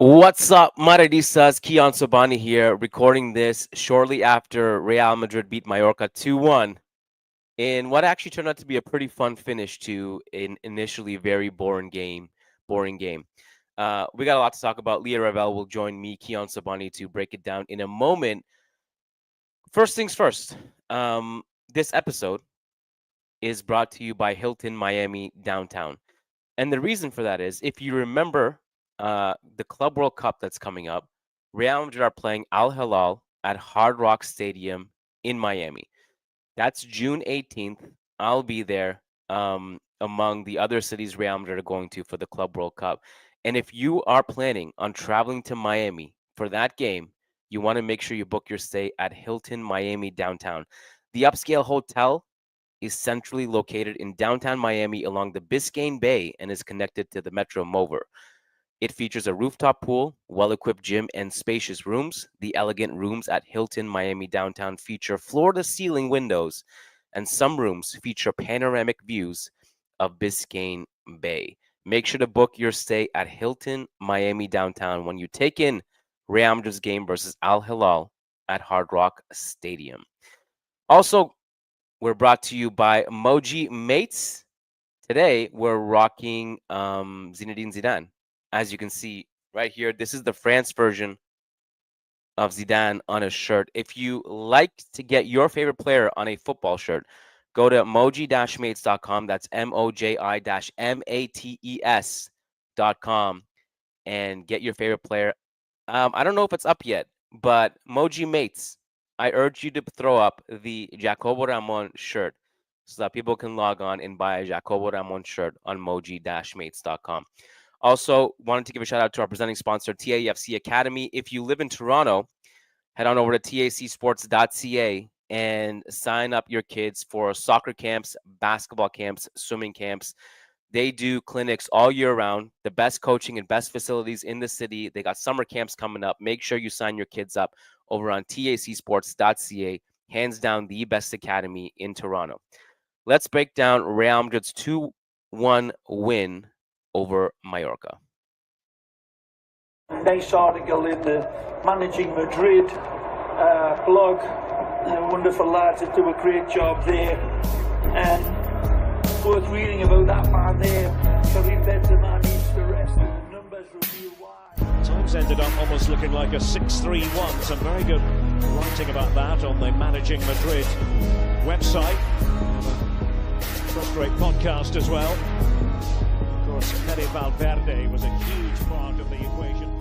What's up, Madridistas? Kiyan Sobhani here, recording this shortly after Real Madrid beat Mallorca 2-1 in what actually turned out to be a pretty fun finish to an initially very boring game. Boring game. We got a lot to talk about. Leah Revelle will join me, Kiyan Sobhani, to break it down in a moment. First things first. This episode is brought to you by Hilton Miami Downtown. And the reason for that is, if you remember the Club World Cup that's coming up, Real Madrid are playing Al Hilal at Hard Rock Stadium in Miami. That's June 18th. I'll be there among the other cities Real Madrid are going to for the Club World Cup. And if you are planning on traveling to Miami for that game, you want to make sure you book your stay at Hilton Miami Downtown. The upscale hotel is centrally located in downtown Miami along the Biscayne Bay and is connected to the Metro Mover. It features a rooftop pool, well-equipped gym, and spacious rooms. The elegant rooms at Hilton Miami Downtown feature floor-to-ceiling windows, and some rooms feature panoramic views of Biscayne Bay. Make sure to book your stay at Hilton Miami Downtown when you take in Real Madrid's game versus Al Hilal at Hard Rock Stadium. Also, we're brought to you by Emoji Mates. Today, we're rocking Zinedine Zidane. As you can see right here, this is the France version of Zidane on a shirt. If you like to get your favorite player on a football shirt, go to emoji-mates.com. That's moji-mates.com and get your favorite player. I don't know if it's up yet, but Emoji Mates, I urge you to throw up the JACOBO Ramon shirt so that people can log on and buy a JACOBO Ramon shirt on moji-mates.com. Also, wanted to give a shout out to our presenting sponsor, TAFC Academy. If you live in Toronto, head on over to tacsports.ca and sign up your kids for soccer camps, basketball camps, swimming camps. They do clinics all year round, the best coaching and best facilities in the city. They got summer camps coming up. Make sure you sign your kids up over on tacsports.ca. Hands down, the best academy in Toronto. Let's break down Real Madrid's 2-1 win over Mallorca. Nice article in the Managing Madrid blog. Wonderful lads that do a great job there. And worth reading about that man there. Karim Benzema needs to rest, and the numbers reveal why. Times ended up almost looking like a 6-3-1. Some very good writing about that on the Managing Madrid website. First-rate podcast as well. Of course, Fede Valverde was a huge part of the equation.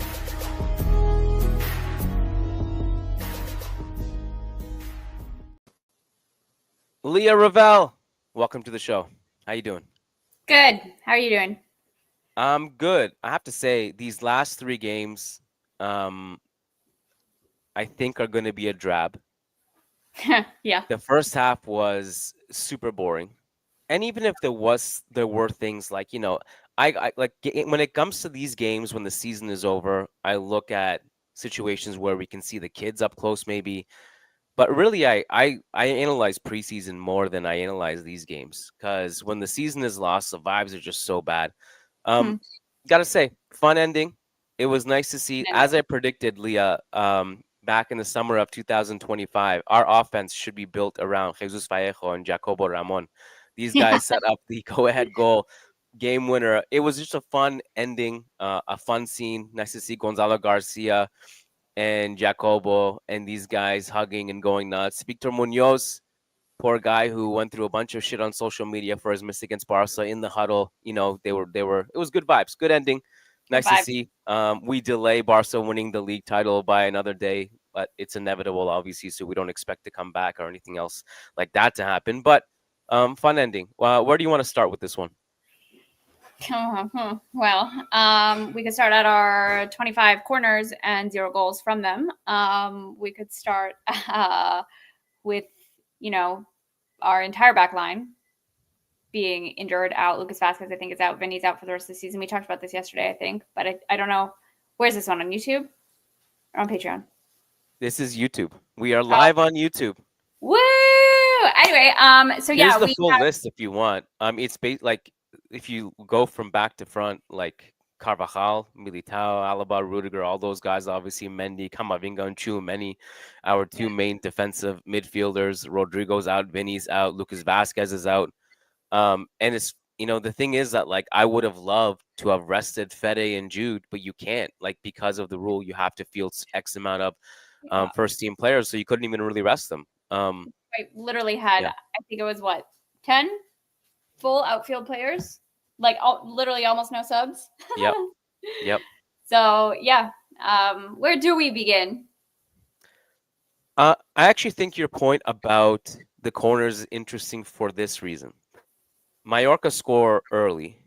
Leah Revelle, welcome to the show. How you doing? Good. How are you doing? I'm good. I have to say, these last three games, I think are going to be a drab. Yeah. The first half was super boring, and even if there were things like, I like when it comes to these games when the season is over, I look at situations where we can see the kids up close, maybe. But really, I analyze preseason more than I analyze these games, because when the season is lost, the vibes are just so bad. Gotta say, fun ending. It was nice to see, as I predicted, Leah, back in the summer of 2025, our offense should be built around Jesus Vallejo and JACOBO Ramon. These guys set up the go-ahead goal, game winner. It was just a fun ending, a fun scene. Nice to see Gonzalo Garcia and JACOBO and these guys hugging and going nuts. Victor Munoz, poor guy who went through a bunch of shit on social media for his miss against Barca in the huddle. They were. It was good vibes, good ending. Nice to see. We delay Barca winning the league title by another day, but it's inevitable, obviously, so we don't expect to come back or anything else like that to happen. But fun ending. Where do you want to start with this one? Well, we could start at our 25 corners and 0 goals from them. We could start with, our entire back line being injured, out. Lucas Vazquez, I think, is out. Vinny's out for the rest of the season. We talked about this yesterday, I think, but I don't know. Where's this one, on YouTube or on Patreon? This is YouTube. We are live on YouTube. Woo! Anyway, so Here's yeah, the full list if you want. It's like, if you go from back to front, like Carvajal, Militao, Alaba, Rudiger, all those guys, obviously Mendy, Camavinga, and Tchouaméni, our two main defensive midfielders. Rodrigo's out, Vinny's out, Lucas Vasquez is out. And it's, the thing is that, like, I would have loved to have rested Fede and Jude, but you can't, like, because of the rule, you have to field X amount of first team players, so you couldn't even really rest them. I literally had, Yeah. I think it was 10 full outfield players, like literally almost no subs. Yep. So yeah, where do we begin? I actually think your point about the corners is interesting for this reason. Mallorca score early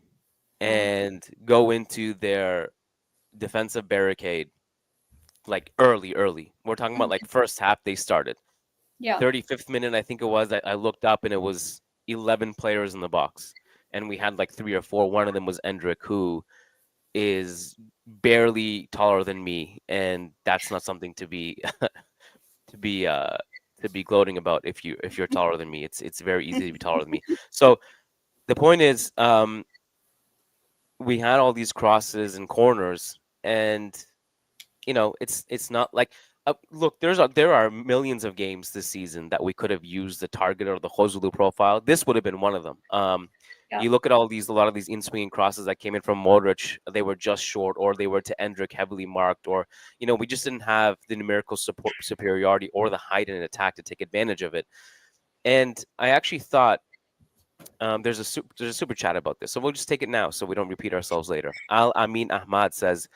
and go into their defensive barricade like early. We're talking about like first half they started. Yeah. 35th minute, I think it was, I looked up and it was 11 players in the box. And we had like 3 or 4. One of them was Endrick, who is barely taller than me. And that's not something to be to be gloating about if you're taller than me. It's very easy to be taller than me. So the point is, we had all these crosses and corners, and it's not like look, there are millions of games this season that we could have used the target or the Joselu profile. This would have been one of them. You look at a lot of these in-swinging crosses that came in from Modric, they were just short, or they were to Endrick heavily marked, or we just didn't have the numerical superiority or the height in attack to take advantage of it. And I actually thought there's a super chat about this, so we'll just take it now so we don't repeat ourselves later. Al Amin Ahmad says,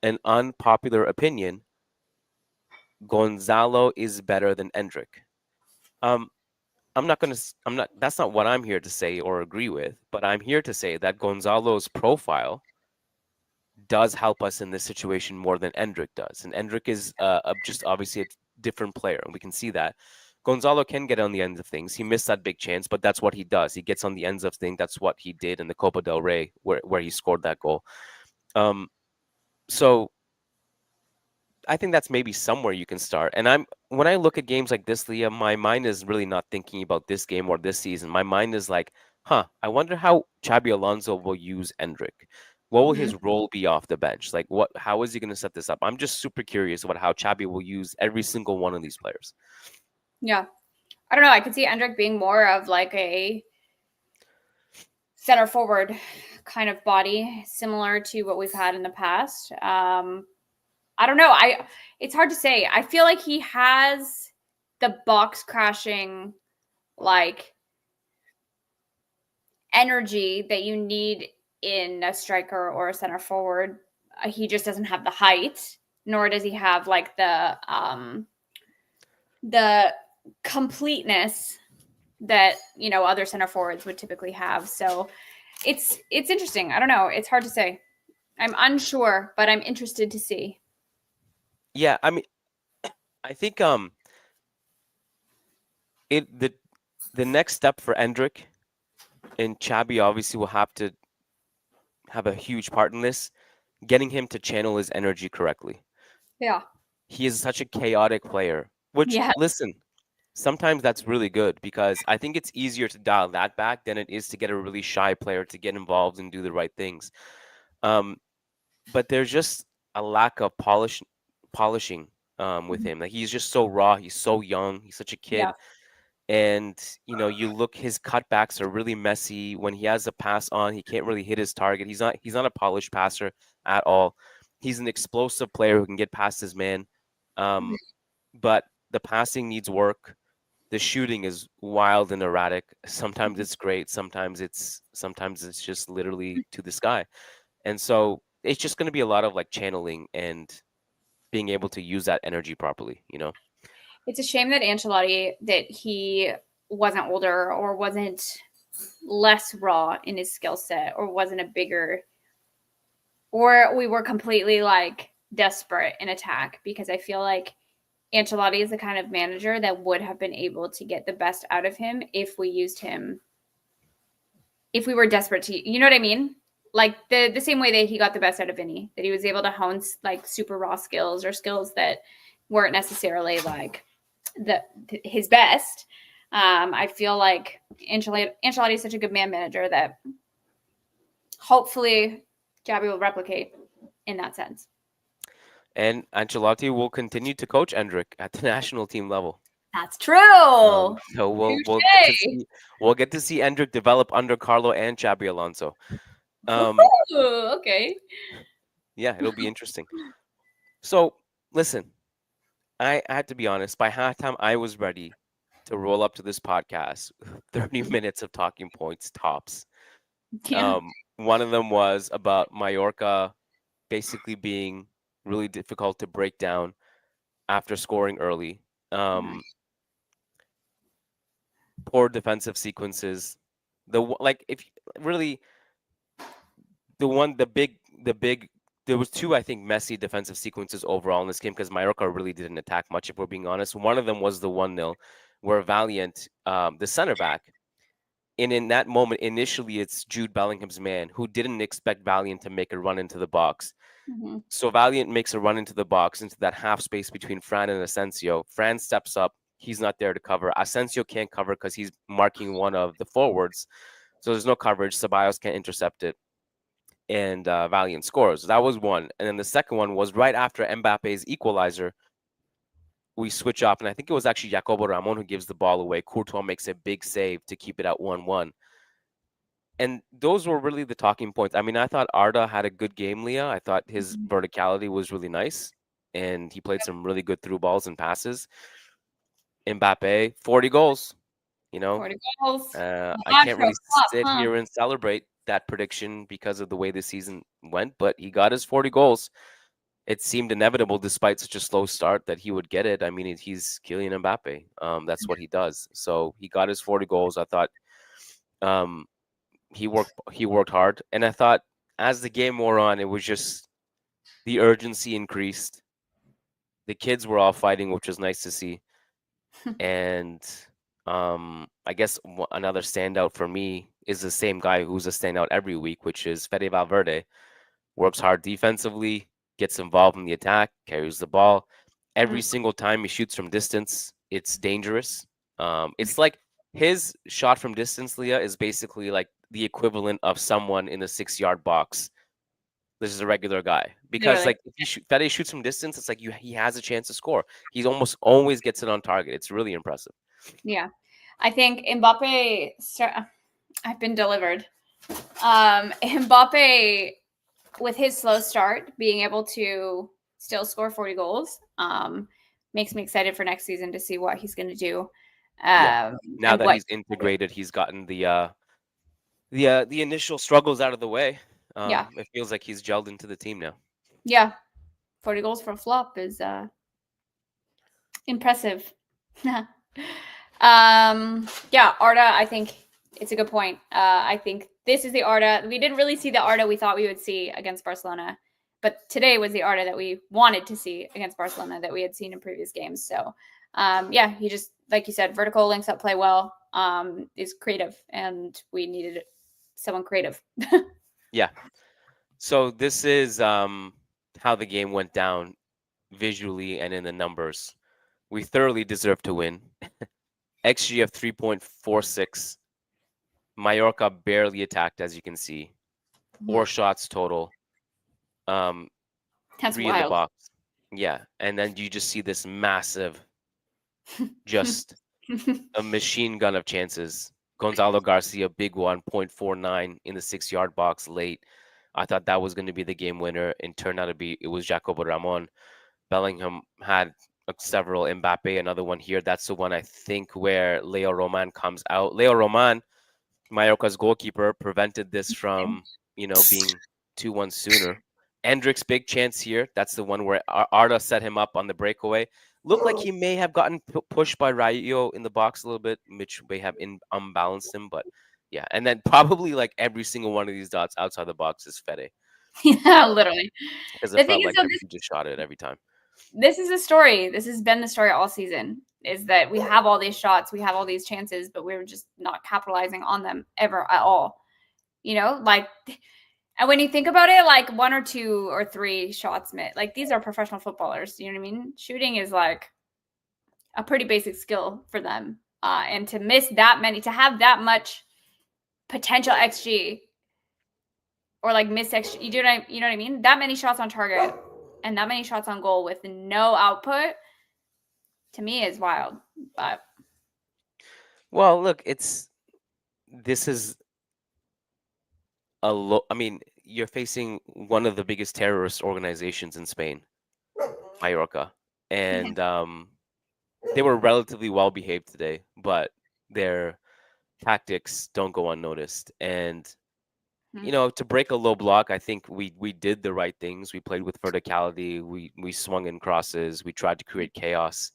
an unpopular opinion, Gonzalo is better than Endrick. That's not what I'm here to say or agree with, but I'm here to say that Gonzalo's profile does help us in this situation more than Endrick does. And Endrick is just obviously a different player, and we can see that. Gonzalo can get on the ends of things. He missed that big chance, but that's what he does. He gets on the ends of things. That's what he did in the Copa del Rey, where he scored that goal. So I think that's maybe somewhere you can start. And when I look at games like this, Leah, my mind is really not thinking about this game or this season. My mind is like, I wonder how Xabi Alonso will use Endrick. What will his role be off the bench? Like, how is he going to set this up? I'm just super curious about how Xabi will use every single one of these players. Yeah. I don't know. I could see Endrick being more of like a center forward kind of body, similar to what we've had in the past. I don't know. It's hard to say. I feel like he has the box crashing, like, energy that you need in a striker or a center forward. He just doesn't have the height, nor does he have like the completeness that other center forwards would typically have. So it's interesting. I don't know. It's hard to say. I'm unsure, but I'm interested to see. Yeah, I mean, I think the next step for Endrick, and Xabi obviously will have to have a huge part in this, getting him to channel his energy correctly. Yeah. He is such a chaotic player, which, listen, sometimes that's really good, because I think it's easier to dial that back than it is to get a really shy player to get involved and do the right things. But there's just a lack of polishing with him. Like, he's just so raw. He's so young. He's such a kid. Yeah. And, you look, his cutbacks are really messy. When he has a pass on, he can't really hit his target. He's not a polished passer at all. He's an explosive player who can get past his man. But the passing needs work. The shooting is wild and erratic. Sometimes it's great. Sometimes it's just literally to the sky. And so it's just going to be a lot of like channeling and being able to use that energy properly, It's a shame that that he wasn't older or wasn't less raw in his skill set, or wasn't a bigger, or we were completely like desperate in attack, because I feel like Ancelotti is the kind of manager that would have been able to get the best out of him if we used him, if we were desperate to, you know what I mean? Like the same way that he got the best out of Vinny, that he was able to hone like super raw skills, or skills that weren't necessarily like his best. I feel like Ancelotti is such a good man manager that hopefully Xabi will replicate in that sense. And Ancelotti will continue to coach Endrick at the national team level. That's true. So Touché. we'll get to see Endrick develop under Carlo and Xabi Alonso. Okay. Yeah, it'll be interesting. So listen, I had to be honest. By halftime, I was ready to roll up to this podcast. 30 minutes of talking points tops. Yeah. One of them was about Mallorca basically being really difficult to break down after scoring early. Poor defensive sequences. If really the big there was two, I think, messy defensive sequences overall in this game because Mallorca really didn't attack much, if we're being honest. One of them was the 1-0 where Valiant, the center back, and in that moment, initially it's Jude Bellingham's man who didn't expect Valiant to make a run into the box. Mm-hmm. So Valiant makes a run into the box, into that half space between Fran and Asensio. Fran steps up. He's not there to cover. Asensio can't cover because he's marking one of the forwards. So there's no coverage. Ceballos can't intercept it. And Valiant scores. That was one. And then the second one was right after Mbappe's equalizer. We switch up, and I think it was actually JACOBO Ramon who gives the ball away. Courtois makes a big save to keep it at 1-1. And those were really the talking points. I mean, I thought Arda had a good game, Leah. I thought his verticality was really nice, and he played some really good through balls and passes. Mbappe, 40 goals. 40 goals. I can't really sit here and celebrate that prediction because of the way the season went, but he got his 40 goals. It seemed inevitable, despite such a slow start, that he would get it. I mean, he's Kylian Mbappe. That's what he does. So he got his 40 goals. I thought he worked hard, and I thought as the game wore on, it was just the urgency increased. The kids were all fighting, which was nice to see. And I guess another standout for me is the same guy who's a standout every week, which is Fede Valverde. Works hard defensively, gets involved in the attack, carries the ball. Every single time he shoots from distance, it's dangerous. It's like his shot from distance, Leah, is basically like the equivalent of someone in the 6-yard box. This is a regular guy because like if Fede shoots from distance, it's like he has a chance to score. He almost always gets it on target. It's really impressive. Yeah, I think Mbappe. I've been delivered. Mbappe, with his slow start, being able to still score 40 goals, makes me excited for next season to see what he's going to do. Now that he's integrated, he's gotten the initial struggles out of the way. It feels like he's gelled into the team now. Yeah, 40 goals for a flop is impressive. Arda, I think it's a good point. I think this is the Arda. We didn't really see the Arda we thought we would see against Barcelona, but today was the Arda that we wanted to see against Barcelona that we had seen in previous games. So, he just, like you said, vertical links up play well, is creative, and we needed someone creative. Yeah. So this is how the game went down visually and in the numbers. We thoroughly deserved to win. XG of 3.46. Mallorca barely attacked, as you can see. 4 shots total. That's 3 wild. in the box. Yeah. And then you just see this massive, just a machine gun of chances. Gonzalo Garcia, big one, 0.49 in the 6-yard box late. I thought that was going to be the game winner, and turned out it was JACOBO Ramon. Bellingham had several. Mbappe, another one here. That's the one, I think, where Leo Roman comes out. Leo Roman, Mallorca's goalkeeper, prevented this from, being 2-1 sooner. Endrick's big chance here. That's the one where Arda set him up on the breakaway. Looked like he may have gotten pushed by Rayo in the box a little bit, which may have unbalanced him. But yeah, and then probably like every single one of these dots outside the box is Fede. Yeah, literally. Because it felt like he just shot it every time. This is a story. This has been the story all season, is that we have all these shots, we have all these chances, but we're just not capitalizing on them ever at all. And when you think about it, like 1 or 2 or 3 shots made, like these are professional footballers. You know what I mean? Shooting is like a pretty basic skill for them. And to miss that many, to have that much potential XG or like miss extra. You know what I mean? That many shots on target and that many shots on goal with no output, to me, is wild. But Well, look, this is I mean, you're facing one of the biggest terrorist organizations in Spain, Mallorca, and they were relatively well behaved today, but their tactics don't go unnoticed. And to break a low block, I think we did the right things. We played with verticality. We swung in crosses. We tried to create chaos.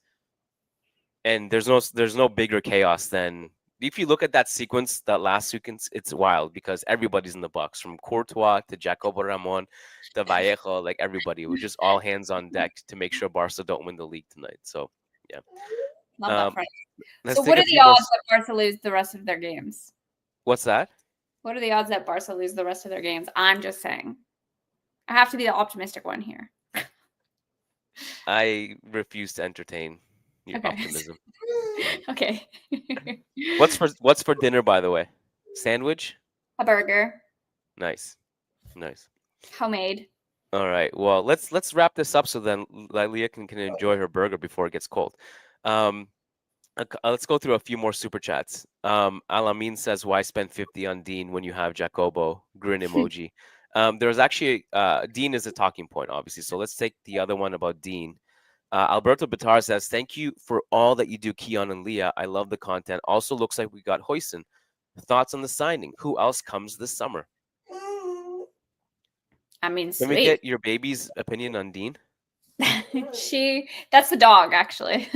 And there's no bigger chaos than if you look at that sequence, that last sequence, it's wild because everybody's in the box, from Courtois to JACOBO, Ramon to Vallejo, like everybody. It was just all hands on deck to make sure Barca don't win the league tonight. So yeah. love that front. Let's So take what a are the few more. odds that Barca lose the rest of their games? What's that? What are the odds that Barca lose the rest of their games? I'm just saying. I have to be the optimistic one here. I refuse to entertain your Okay. optimism. Okay. What's for dinner, by the way? Sandwich? A burger. Nice. Homemade. All right. Well, let's wrap this up so then Leah can enjoy her burger before it gets cold. Let's go through a few more super chats. Alamin says, "Why spend 50 on Dean when you have Jacobo?" Grin emoji. There's actually Dean is a talking point, obviously. So let's take the other one about Dean. Alberto Bitar says, "Thank you for all that you do, Kiyan and Leah. I love the content. Also, looks like we got Huijsen. Thoughts on the signing? Who else comes this summer?" I mean, Can we sweet. get your baby's opinion on Dean? That's the dog, actually.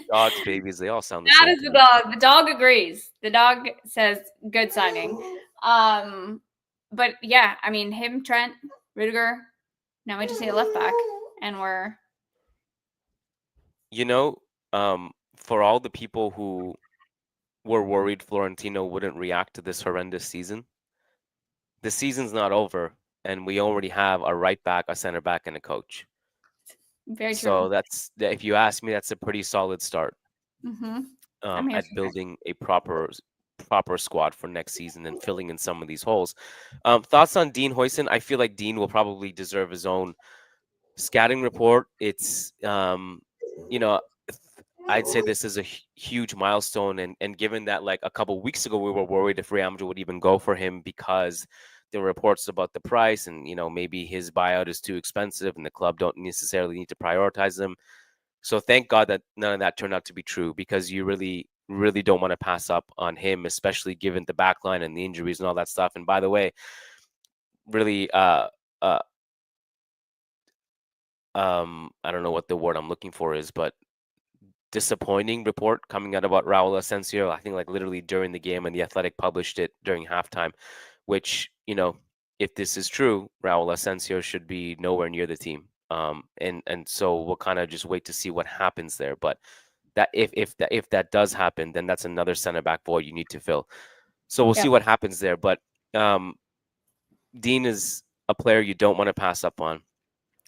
Dogs, babies, they all sound the That same. is the dog. The dog agrees. The dog says good signing. But yeah, I mean, him, Trent, Rudiger. Now we just need a left back, and we're. For all the people who were worried Florentino wouldn't react to this horrendous season, the season's not over, and we already have a right back, a center back, and a coach. Very true. So if you ask me, that's a pretty solid start at building a proper squad for next season and filling in some of these holes. Thoughts on Dean Huijsen? I feel like Dean will probably deserve his own scouting report. It's I'd say this is a huge milestone, and given that like a couple weeks ago we were worried if Real Madrid would even go for him because there were reports about the price and maybe his buyout is too expensive and the club don't necessarily need to prioritize him. So thank God that none of that turned out to be true, because you really don't want to pass up on him, especially given the backline and the injuries and all that stuff. And by the way, really I don't know what the word I'm looking for is, but disappointing report coming out about Raul Asensio, I think like literally during the game, and The Athletic published it during halftime, which, if this is true, Raul Asensio should be nowhere near the team. And so we'll kind of just wait to see what happens there. But that if that does happen, then that's another center back void you need to fill. So we'll see what happens there. But Dean is a player you don't want to pass up on.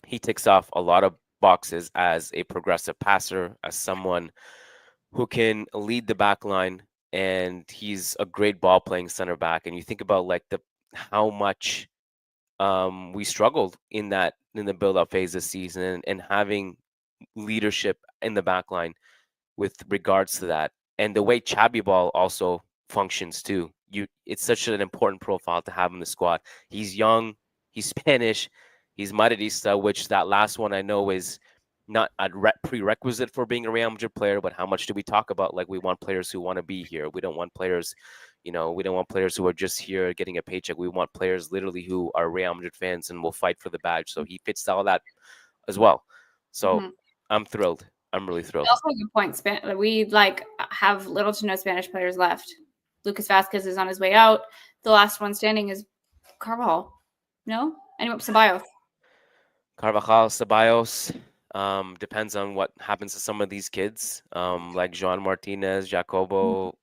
He ticks off a lot of boxes as a progressive passer, as someone who can lead the back line, and he's a great ball playing center back. And you think about like how much we struggled in the build up phase this season, and having leadership in the back line with regards to that, and the way Xabi ball also functions too. It's such an important profile to have in the squad. He's young, he's Spanish, he's Madridista, which that last one I know is not a prerequisite for being a Real Madrid player, but how much do we talk about like we want players who want to be here? We don't want players, we don't want players who are just here getting a paycheck. We want players literally who are Real Madrid fans and will fight for the badge. So he fits all that as well. So I'm thrilled. I'm really thrilled. Also a good point. We have little to no Spanish players left. Lucas Vazquez is on his way out. The last one standing is Carvajal. No? Anyone? Ceballos. Carvajal, Ceballos. Depends on what happens to some of these kids, like Joan Martinez, Jacobo,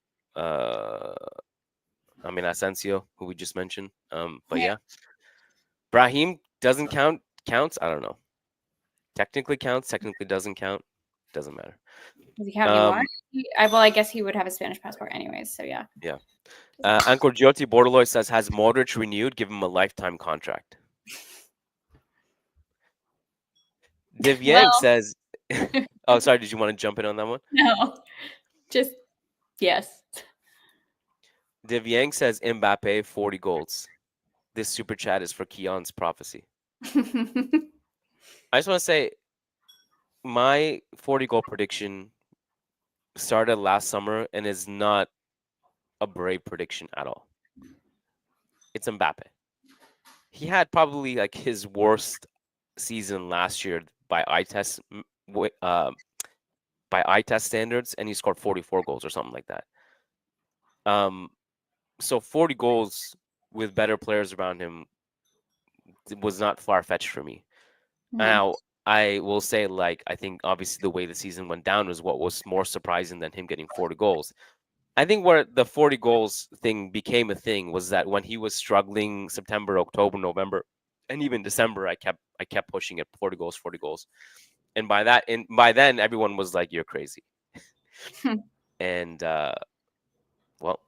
Asensio, who we just mentioned. But yeah, Brahim doesn't count. Counts. I don't know. Technically counts. Technically doesn't count. Doesn't matter. Does he count anymore? I guess he would have a Spanish passport anyways. So yeah. Yeah. Anchor Jyoti Bordaloy says, has Modric renewed? Give him a lifetime contract. Div Yang Well, says, oh, sorry, did you want to jump in on that one? no, just yes. Div Yang says, Mbappe, 40 goals. This super chat is for Kiyan's prophecy. I just want to say, my 40 goal prediction started last summer and is not a brave prediction at all. It's Mbappe. He had probably like his worst season last year by eye test standards, and he scored 44 goals or something like that. So 40 goals with better players around him was not far-fetched for me. Now, I will say, like, I think obviously the way the season went down was what was more surprising than him getting 40 goals. I think where the 40 goals thing became a thing was that when he was struggling September, October, November, and even December, I kept pushing it, 40 goals, 40 goals. And by then everyone was like, you're crazy. And well,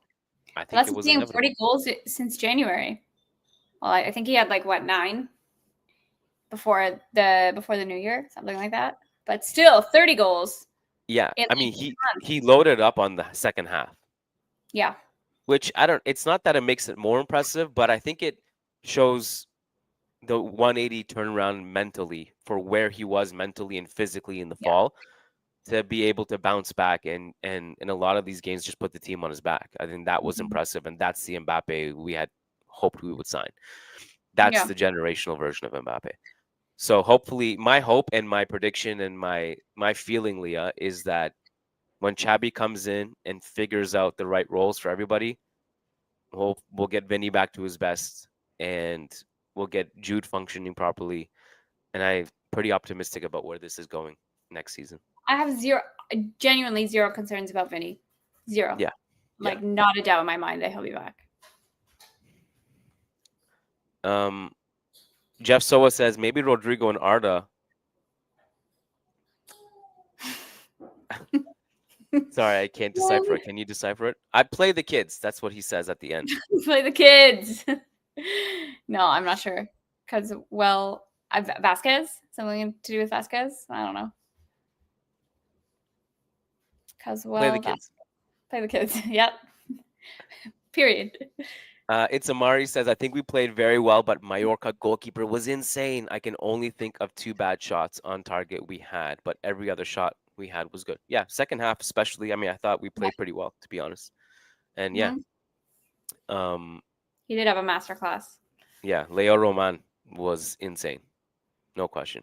I think That's it was the thing, inevitable. 40 goals since January. Well, I think he had like what, 9 before the new year, something like that. But still, 30 goals. Yeah, in, I like, mean 2 months. he loaded up on the second half. Yeah. Which it's not that it makes it more impressive, but I think it shows the 180 turnaround mentally for where he was mentally and physically in the fall to be able to bounce back and in a lot of these games just put the team on his back. I think that was impressive, and that's the Mbappe we had hoped we would sign. That's the generational version of Mbappe. So hopefully, my hope and my prediction and my feeling, Leah, is that when Xabi comes in and figures out the right roles for everybody, we'll get Vinny back to his best, and we'll get Jude functioning properly. And I'm pretty optimistic about where this is going next season. I have genuinely zero concerns about Vinny. Zero. Yeah. Like, not a doubt in my mind that he'll be back. Jeff Soa says maybe Rodrygo and Arda. Sorry, I can't decipher it. Can you decipher it? I play the kids. That's what he says at the end. Play the kids. No, I'm not sure. Because, well, Vasquez? Something to do with Vasquez? I don't know. Because, well, Play the kids. Play the kids. Yep. Period. It's Amari says, I think we played very well, but Mallorca goalkeeper was insane. I can only think of 2 bad shots on target we had, but every other shot we had was good. Yeah, second half especially. I mean, I thought we played pretty well, to be honest. And yeah. He did have a masterclass. Yeah, Leo Roman was insane. No question.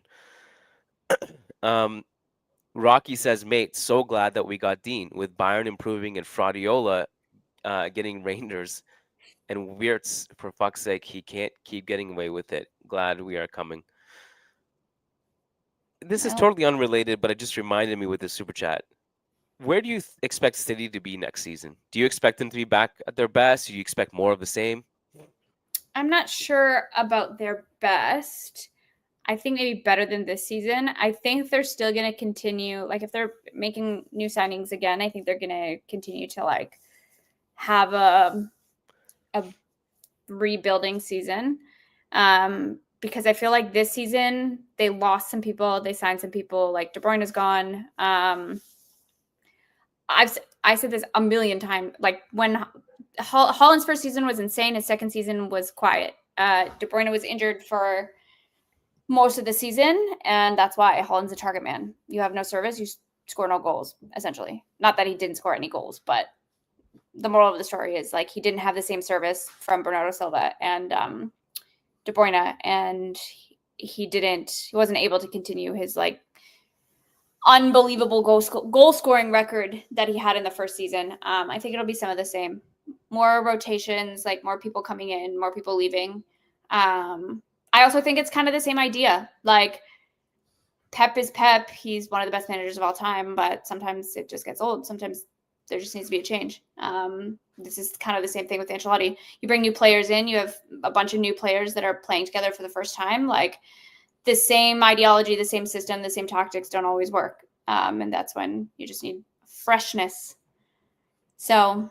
Rocky says, mate, so glad that we got Dean. With Bayern improving and Fradiola getting Rangers and Wirtz, for fuck's sake, he can't keep getting away with it. Glad we are coming. This is totally unrelated, but it just reminded me with this super chat. Where do you expect City to be next season? Do you expect them to be back at their best? Do you expect more of the same? I'm not sure about their best. I think maybe better than this season. I think they're still going to continue. Like, if they're making new signings again, I think they're going to continue to, like, have a rebuilding season. Because I feel like this season they lost some people. They signed some people. Like, De Bruyne is gone. I said this a million times. Like, when Haaland's first season was insane, his second season was quiet. De Bruyne was injured for most of the season, and that's why Haaland's a target man. You have no service, you score no goals, essentially. Not that he didn't score any goals, but the moral of the story is, like, he didn't have the same service from Bernardo Silva and De Bruyne, and he wasn't able to continue his, like, unbelievable goal scoring record that he had in the first season. I think it'll be some of the same. More rotations, like more people coming in, more people leaving. I also think it's kind of the same idea. Like, Pep is Pep. He's one of the best managers of all time, but sometimes it just gets old. Sometimes there just needs to be a change. This is kind of the same thing with Ancelotti. You bring new players in. You have a bunch of new players that are playing together for the first time. Like, the same ideology, the same system, the same tactics don't always work. And that's when you just need freshness. So,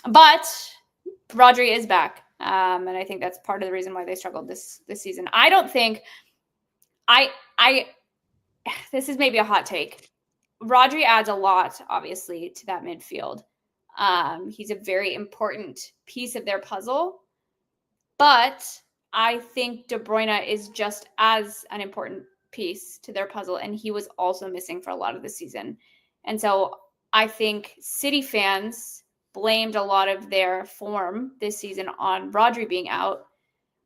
but Rodri is back. And I think that's part of the reason why they struggled this season. I don't think this is maybe a hot take. Rodri adds a lot, obviously, to that midfield. He's a very important piece of their puzzle, but I think De Bruyne is just as an important piece to their puzzle, and he was also missing for a lot of the season. And so I think City fans blamed a lot of their form this season on Rodri being out,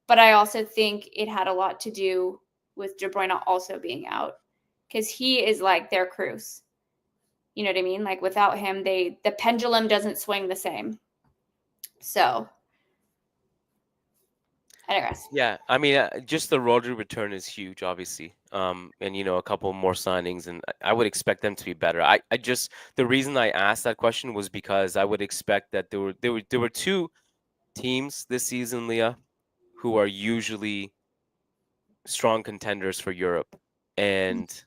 but I also think it had a lot to do with De Bruyne also being out, because he is like their Cruz. You know what I mean? Like without him, the pendulum doesn't swing the same. So, I digress. Yeah, I mean, just the Rodri return is huge, obviously. And a couple more signings, and I would expect them to be better. I just the reason I asked that question was because I would expect that there were two teams this season, Leah, who are usually strong contenders for Europe, and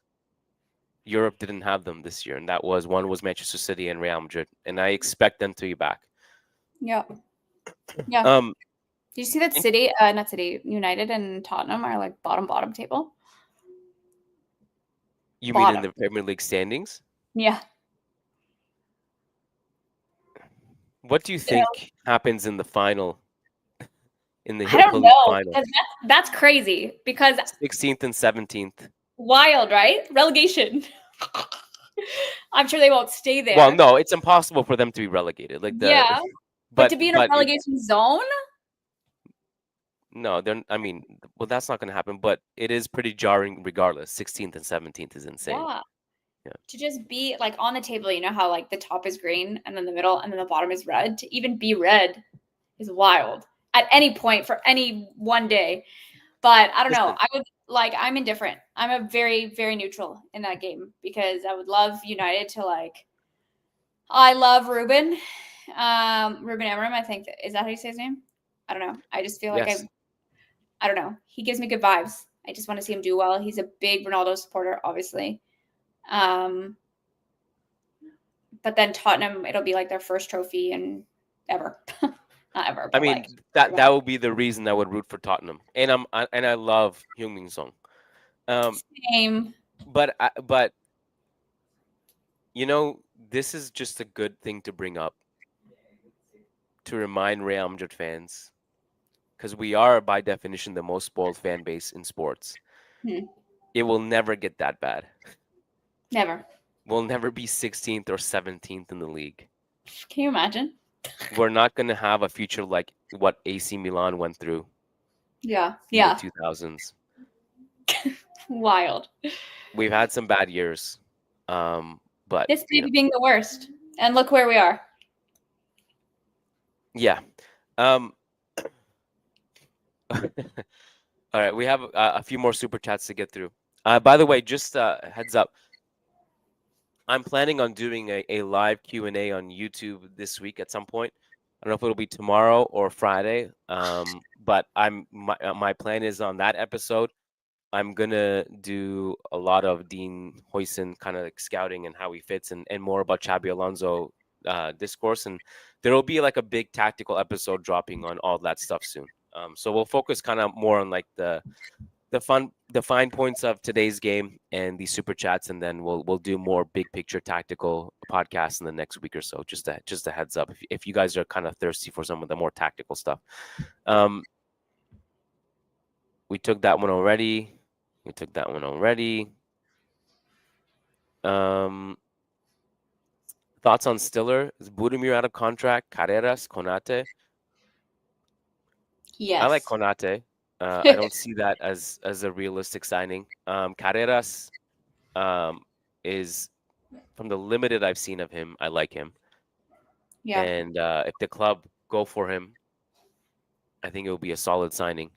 Europe didn't have them this year, and one was Manchester City and Real Madrid, and I expect them to be back. Yeah. Yeah. Did you see that not City, United and Tottenham are like bottom table? You mean in the Premier League standings? Yeah. What do you think happens in the final? In the I don't know. final? That's crazy because 16th and 17th. Wild, right? Relegation. I'm sure they won't stay there. Well, no, it's impossible for them to be relegated. But to be in a relegation zone? No, that's not going to happen. But it is pretty jarring, regardless. 16th and 17th is insane. Yeah. To just be like on the table, you know how like the top is green and then the middle and then the bottom is red. To even be red is wild at any point for any one day. But I don't know. I'm indifferent. I'm a very, very neutral in that game because I would love United to I love Ruben Amorim. I think is that how you say his name? I don't know. I just feel like I don't know. He gives me good vibes. I just want to see him do well. He's a big Ronaldo supporter, obviously. But then Tottenham, it'll be like their first trophy and ever. Not ever. I mean, that would be the reason I would root for Tottenham. And I love Heung-min Son. Same. But this is just a good thing to bring up to remind Real Madrid fans, because we are by definition the most spoiled fan base in sports. It will never get that bad. Never. We'll never be 16th or 17th in the league. Can you imagine? We're not going to have a future like what AC Milan went through. Yeah. In the 2000s. Wild. We've had some bad years. But this being the worst. And look where we are. Yeah. All right, we have a few more super chats to get through. By the way, just heads up, I'm planning on doing a live Q&A on YouTube this week at some point. I don't know if it'll be tomorrow or Friday, but my plan is on that episode, I'm going to do a lot of Dean Huijsen kind of scouting and how he fits and more about Xabi Alonso discourse. And there will be like a big tactical episode dropping on all that stuff soon. So we'll focus kind of more on like the fine points of today's game and the super chats, and then we'll do more big picture tactical podcasts in the next week or so. Just a heads up if you guys are kind of thirsty for some of the more tactical stuff. We took that one already. Thoughts on Stiller? Is Budimir out of contract? Carreras, Konate? Yes. I like Konate. I don't see that as a realistic signing. Carreras is, from the limited I've seen of him, I like him. Yeah. And if the club go for him, I think it will be a solid signing.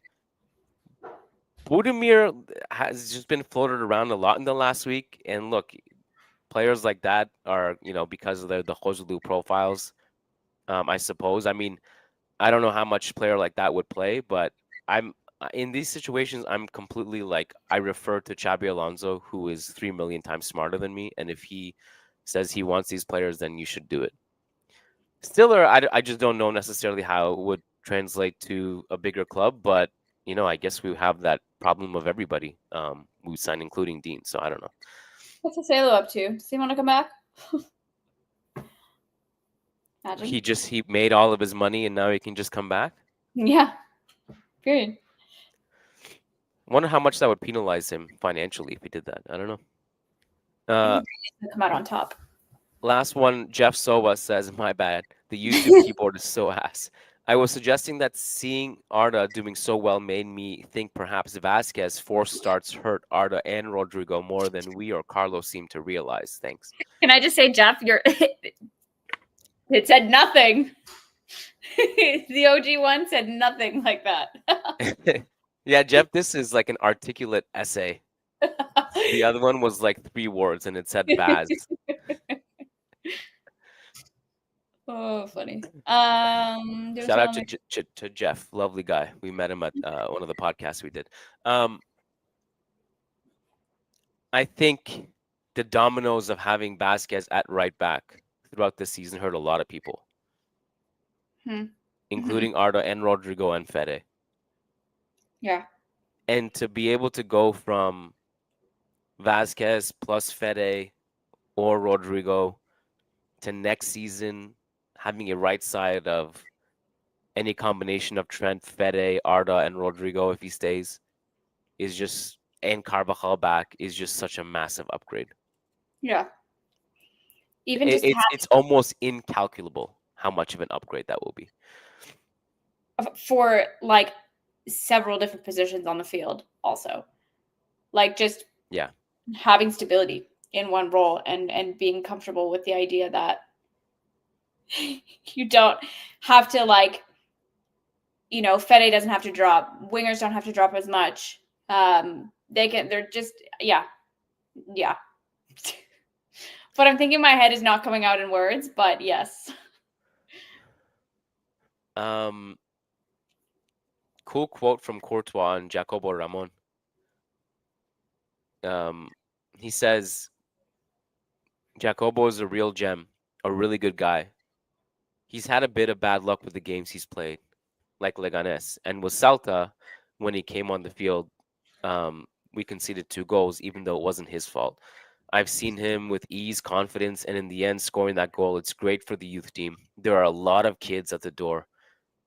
Budimir has just been floated around a lot in the last week. And look, players like that are, because of the Joselu profiles, I suppose. I mean, I don't know how much a player like that would play, but I'm in these situations, I'm completely I refer to Xabi Alonso, who is 3 million times smarter than me. And if he says he wants these players, then you should do it. Stiller, I just don't know necessarily how it would translate to a bigger club, but I guess we have that problem of everybody we sign, including Dean. So I don't know. What's Asensio up to? Does he want to come back? Imagine. He made all of his money and now he can just come back. Yeah. Period. I wonder how much that would penalize him financially if he did that. I don't know. Come out on top. Last one, Jeff Soba says, my bad. The YouTube keyboard is so ass. I was suggesting that seeing Arda doing so well made me think perhaps Vasquez forced starts hurt Arda and Rodrygo more than we or Carlos seem to realize. Thanks. Can I just say, Jeff, it said nothing. The OG one said nothing like that. Yeah, Jeff, this is like an articulate essay. The other one was like 3 words and it said Vaz. Oh, funny. Shout out to Jeff, lovely guy. We met him at one of the podcasts we did. I think the dominoes of having Vasquez at right back throughout the season hurt a lot of people, including Arda and Rodrygo and Fede. Yeah. And to be able to go from Vasquez plus Fede or Rodrygo to next season having a right side of any combination of Trent, Fede, Arda, and Rodrygo if he stays is just, and Carvajal back is just such a massive upgrade. Yeah. Even it's almost incalculable how much of an upgrade that will be. For like several different positions on the field also. Like just having stability in one role and being comfortable with the idea that you don't have to Fede doesn't have to drop. Wingers don't have to drop as much. They're just, yeah. What I'm thinking in my head is not coming out in words, but yes. Cool quote from Courtois and JACOBO Ramon. He says, JACOBO is a real gem, a really good guy. He's had a bit of bad luck with the games he's played, like Leganes. And with Celta, when he came on the field, we conceded 2 goals, even though it wasn't his fault. I've seen him with ease, confidence, and in the end, scoring that goal. It's great for the youth team. There are a lot of kids at the door,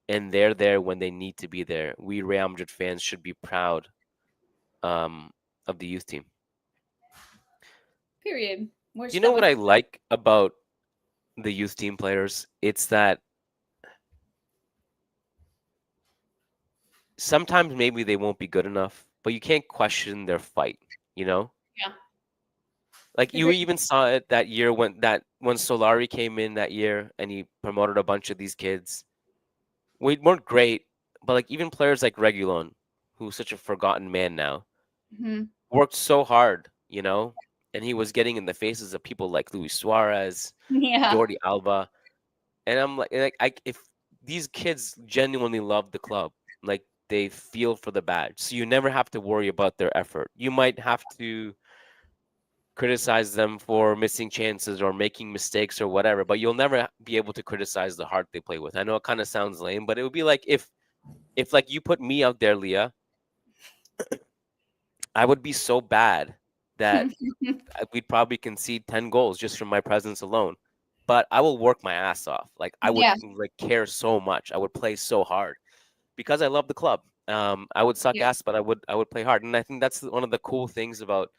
and they're there when they need to be there. We Real Madrid fans should be proud of the youth team. Period. You know what I like about the youth team players? It's that sometimes maybe they won't be good enough, but you can't question their fight, Yeah. Like you even saw it that year when Solari came in that year and he promoted a bunch of these kids. We weren't great, but like even players like Reguilon, who's such a forgotten man now, worked so hard, and he was getting in the faces of people like Luis Suarez, Jordi Alba, and I'm like if these kids genuinely love the club, like they feel for the badge, so you never have to worry about their effort. You might have to criticize them for missing chances or making mistakes or whatever, but you'll never be able to criticize the heart they play with. I know it kind of sounds lame, but it would be like if like you put me out there, Leah, I would be so bad that we'd probably concede 10 goals just from my presence alone. But I will work my ass off. Like I would care so much. I would play so hard because I love the club. I would suck ass, but I would play hard. And I think that's one of the cool things about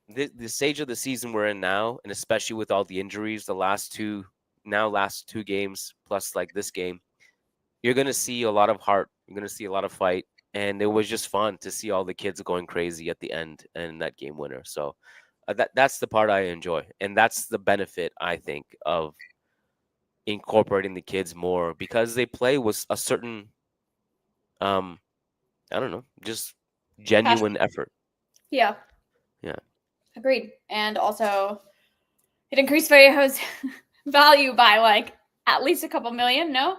the stage of the season we're in now, and especially with all the injuries, the last two games plus like this game, you're gonna see a lot of heart. You're gonna see a lot of fight, and it was just fun to see all the kids going crazy at the end and that game winner. So that's the part I enjoy, and that's the benefit I think of incorporating the kids more because they play with a certain, I don't know, just genuine effort. Yeah. Yeah. Agreed. And also, it increased Vallejo's value by like at least a couple million, no?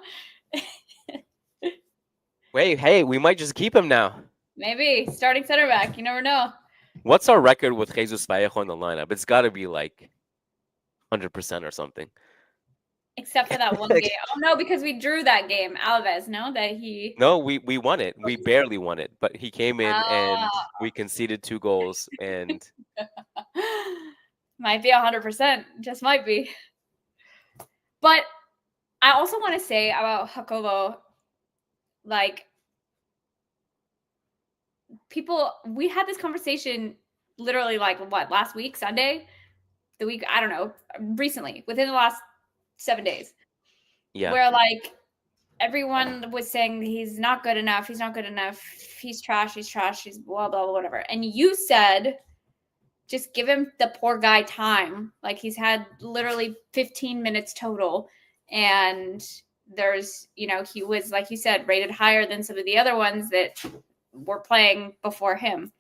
Wait, hey, we might just keep him now. Maybe. Starting center back. You never know. What's our record with Jesus Vallejo in the lineup? It's got to be like 100% or something. Except for that one game. Oh no, because we drew that game. Alves, no, that he. No, we won it. We barely won it, but he came in and Ah. we conceded 2 goals, and Might be 100%. Just might be. But I also want to say about JACOBO, like, people, we had this conversation literally like what, last week, Sunday? The week, I don't know, recently, within the last 7 days. yeah. Where like everyone was saying he's not good enough, he's trash, he's blah, blah, blah, whatever. And you said, just give him the poor guy time. Like, he's had literally 15 minutes total. And there's, he was, like you said, rated higher than some of the other ones that were playing before him.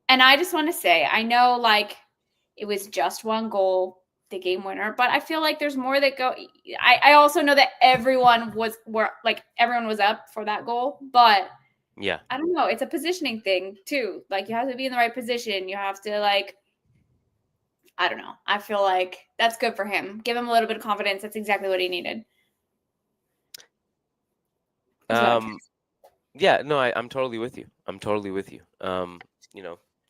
And I just want to say, I know like it was just one goal, the game winner, but I feel like there's more that go. I also know that everyone was up for that goal, but Yeah. I don't know. It's a positioning thing too. Like, you have to be in the right position. You have to I don't know. I feel like that's good for him. Give him a little bit of confidence. That's exactly what he needed. Yeah, no, I'm totally with you.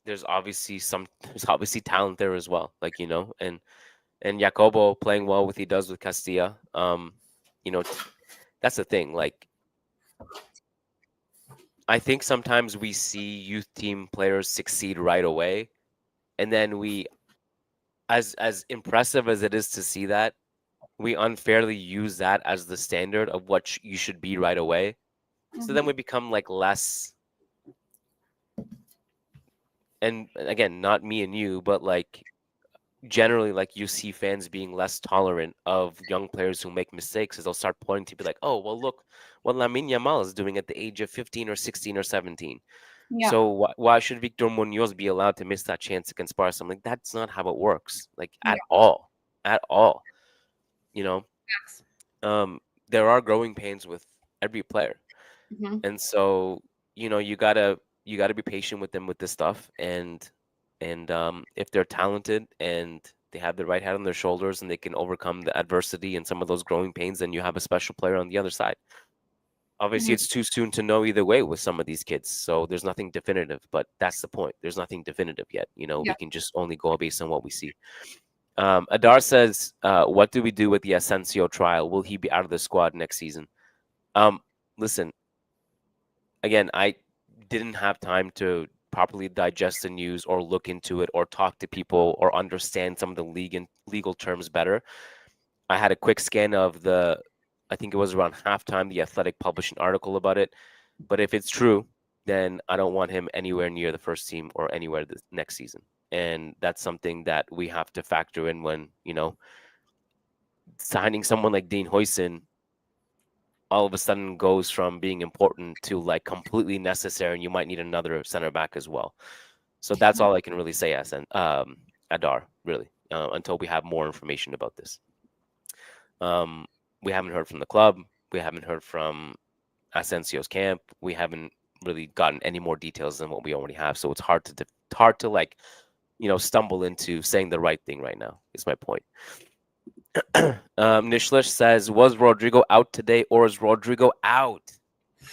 There's obviously talent there as well. Like, and JACOBO playing well with he does with Castilla. That's the thing. Like, I think sometimes we see youth team players succeed right away, and then we, as impressive as it is to see that, we unfairly use that as the standard of what you should be right away. So then we become like less, and again, not me and you, but like generally, like, you see fans being less tolerant of young players who make mistakes, as they'll start pointing to be like, oh, well, look what Lamine Yamal is doing at the age of 15 or 16 or 17. Yeah. So why should Victor Munoz be allowed to miss that chance against Barca? I'm like, that's not how it works, like, at all. There are growing pains with every player. And so, you gotta be patient with them with this stuff, and if they're talented and they have the right head on their shoulders and they can overcome the adversity and some of those growing pains, then you have a special player on the other side. Obviously, it's too soon to know either way with some of these kids, so there's nothing definitive, but that's the point. There's nothing definitive yet. We can just only go based on what we see. Adar says, what do we do with the Asensio trial? Will he be out of the squad next season? Listen, again, I didn't have time to properly digest the news or look into it or talk to people or understand some of the legal terms better. I had a quick scan of I think it was around halftime, The Athletic published an article about it. But if it's true, then I don't want him anywhere near the first team or anywhere the next season. And that's something that we have to factor in when, signing someone like Dean Huijsen all of a sudden goes from being important to like completely necessary, and you might need another center back as well. So that's all I can really say, Adar, really, until we have more information about this. We haven't heard from the club. We haven't heard from Asensio's camp. We haven't really gotten any more details than what we already have. So it's hard to like, stumble into saying the right thing right now, is my point. Nishlish says, was Rodrygo out today, or is Rodrygo out?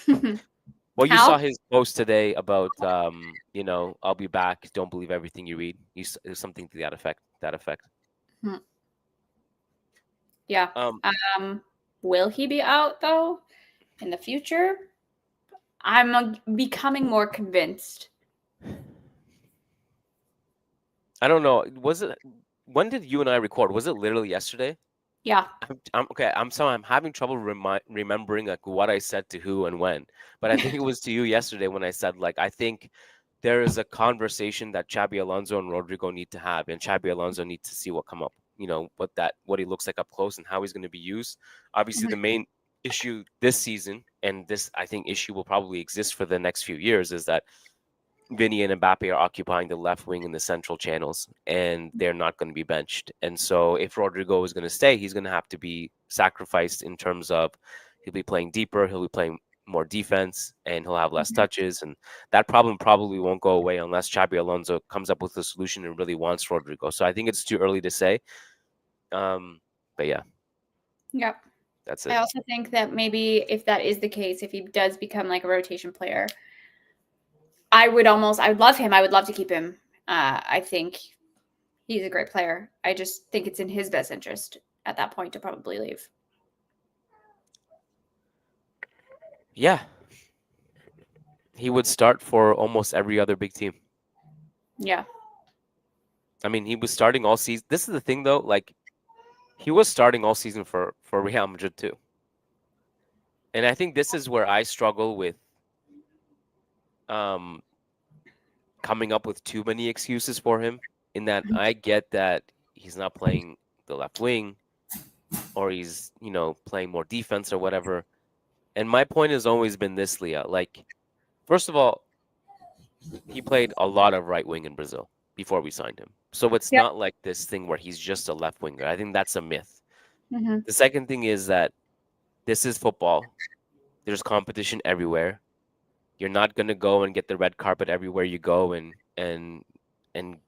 Well, you saw his post today about, I'll be back. Don't believe everything you read. Something to that effect. Yeah. Will he be out though in the future? I'm becoming more convinced. I don't know. When did you and I record? Was it literally yesterday? Yeah. I'm having trouble remembering like what I said to who and when. But I think it was to you yesterday when I said, like, I think there is a conversation that Xabi Alonso and Rodrygo need to have, and Xabi Alonso needs to see what come up. What he looks like up close and how he's going to be used. Obviously, the main issue this season, and this I think issue will probably exist for the next few years, is that Vinny and Mbappe are occupying the left wing and the central channels, and they're not going to be benched. And so if Rodrygo is going to stay, he's going to have to be sacrificed in terms of he'll be playing deeper, he'll be playing more defense, and he'll have less touches. And that problem probably won't go away unless Xabi Alonso comes up with a solution and really wants Rodrygo. So I think it's too early to say. But yeah. Yep. That's I it. also think that maybe if that is the case, if he does become like a rotation player, I would love him. I would love to keep him. I think he's a great player. I just think it's in his best interest at that point to probably leave. Yeah, he would start for almost every other big team. Yeah. I mean, he was starting all season. This is the thing, though. Like, he was starting all season for Real Madrid too. And I think this is where I struggle with um coming up with too many excuses for him. In that, I get that he's not playing the left wing, or he's playing more defense or whatever. And my point has always been this, Leah. Like, first of all, he played a lot of right wing in Brazil before we signed him. So it's Yep. not like this thing where he's just a left winger. I think that's a myth. Mm-hmm. The second thing is that this is football. There's competition everywhere. You're not going to go and get the red carpet everywhere you go and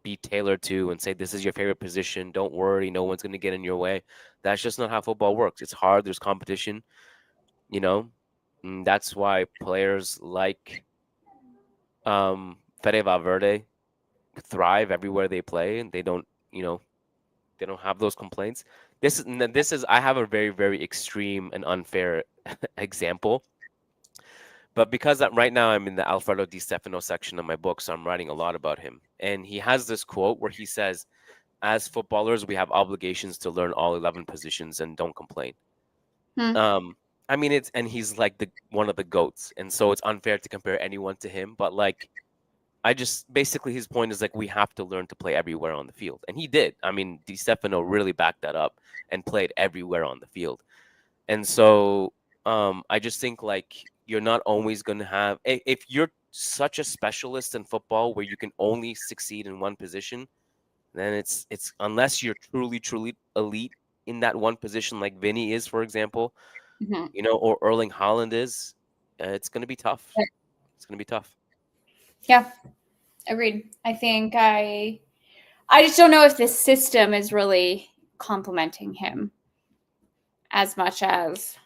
be tailored to and say this is your favorite position. Don't worry, no one's going to get in your way. That's just not how football works. It's hard. There's competition, you know. And that's why players like Fede Valverde thrive everywhere they play, and they don't have those complaints. This is I have a very, very extreme and unfair example. But because right now I'm in the Alfredo Di Stefano section of my book, so I'm writing a lot about him. And he has this quote where he says, as footballers, we have obligations to learn all 11 positions and don't complain. Hmm. I mean, and he's like one of the GOATs. And so it's unfair to compare anyone to him. But like, basically his point is like, we have to learn to play everywhere on the field. And he did. I mean, Di Stefano really backed that up and played everywhere on the field. And so I just think like, you're not always going to have, if you're such a specialist in football where you can only succeed in one position, then it's unless you're truly, truly elite in that one position, like Vinny is, for example, Mm-hmm. or Erling Haaland is, it's going to be tough. It's going to be tough. Yeah. Agreed. I think I just don't know if this system is really complementing him as much as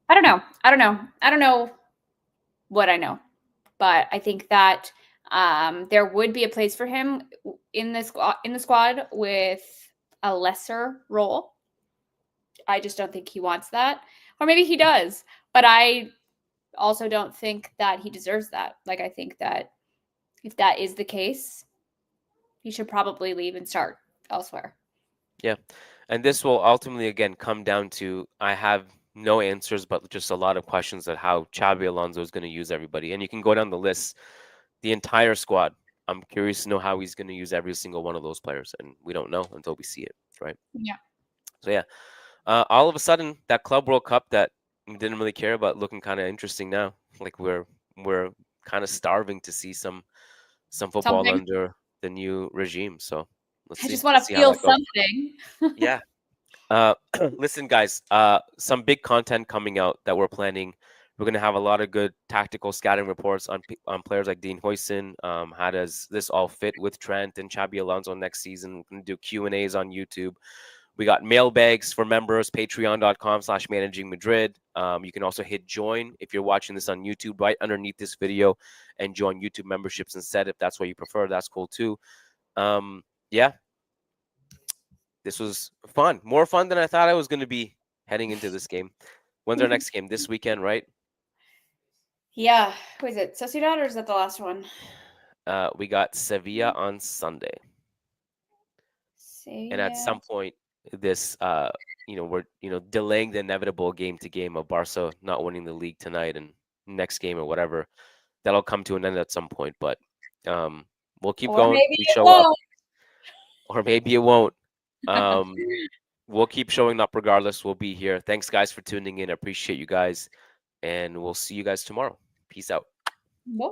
I don't know. I don't know what I know, but I think that there would be a place for him in the squad with a lesser role. I just don't think he wants that, or maybe he does, but I also don't think that he deserves that. Like, I think that if that is the case, he should probably leave and start elsewhere. Yeah. And this will ultimately, again, come down to, I have no answers, but just a lot of questions at how Xabi Alonso is going to use everybody. And you can go down the list, the entire squad. I'm curious to know how he's going to use every single one of those players. And we don't know until we see it, right? Yeah. So, yeah. All of a sudden, that Club World Cup that we didn't really care about looking kind of interesting now. Like, we're kind of starving to see some football Something. under the new regime. So let's I see. just want Let's to see how feel that goes. something. Yeah. Listen, guys. Some big content coming out that we're planning. We're gonna have a lot of good tactical scouting reports on players like Dean Huijsen. How does this all fit with Trent and Xabi Alonso next season? We're gonna do Q&As on YouTube. We got mailbags for members, patreon.com/Managing Madrid. You can also hit join if you're watching this on YouTube right underneath this video and join YouTube memberships instead if that's what you prefer. That's cool too. Yeah, this was fun. More fun than I thought I was going to be heading into this game. When's our next game? This weekend, right? Yeah. Who is it? Sociedad, or is that the last one? We got Sevilla on Sunday. And at some point, this, we're, delaying the inevitable game to game of Barca not winning the league tonight and next game or whatever. That'll come to an end at some point, but we'll keep Or going. maybe We it show up, won't. or maybe it won't. We'll keep showing up regardless. We'll be here. Thanks, guys, for tuning in. I appreciate you guys, and we'll see you guys tomorrow. Peace out. Bye.